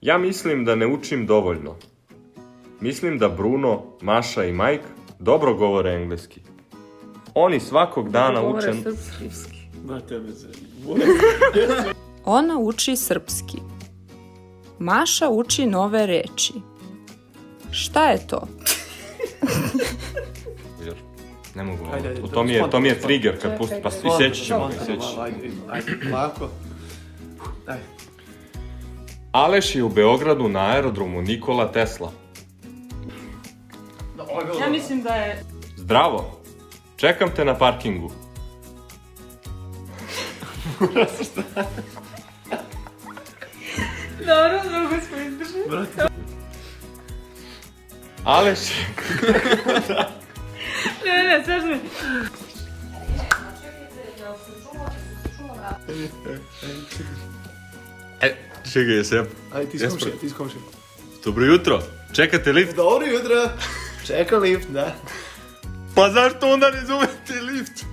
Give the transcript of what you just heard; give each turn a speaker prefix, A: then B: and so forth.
A: Ja mislim da ne učim dovoljno. Mislim da Bruno, Maša i Mike dobro govore engleski. Oni svakog dana uče...
B: Govore srpski.
C: Na tebe se.
B: Ona uči srpski. Maša uči nove reči. Šta je to?
A: Ne mogu,
C: Ajde,
A: to mi je trigger kad pusti, pa sjeći ćemo ga,
C: Ajde, lako. Ajde.
A: Aleš je u Beogradu na aerodromu Nikola Tesla.
B: Ja mislim da je...
A: Zdravo, čekam te na parkingu.
B: Dobro, drugo smo izdržali.
A: Aleš...
B: Ne, sve što mi...
A: Čekaj, se ja...
C: Ajde, ti skomši.
A: Dobro jutro, čekate lift?
C: Dobro jutro. Čeka lift, da.
A: Pa zašto onda ne zovete lift?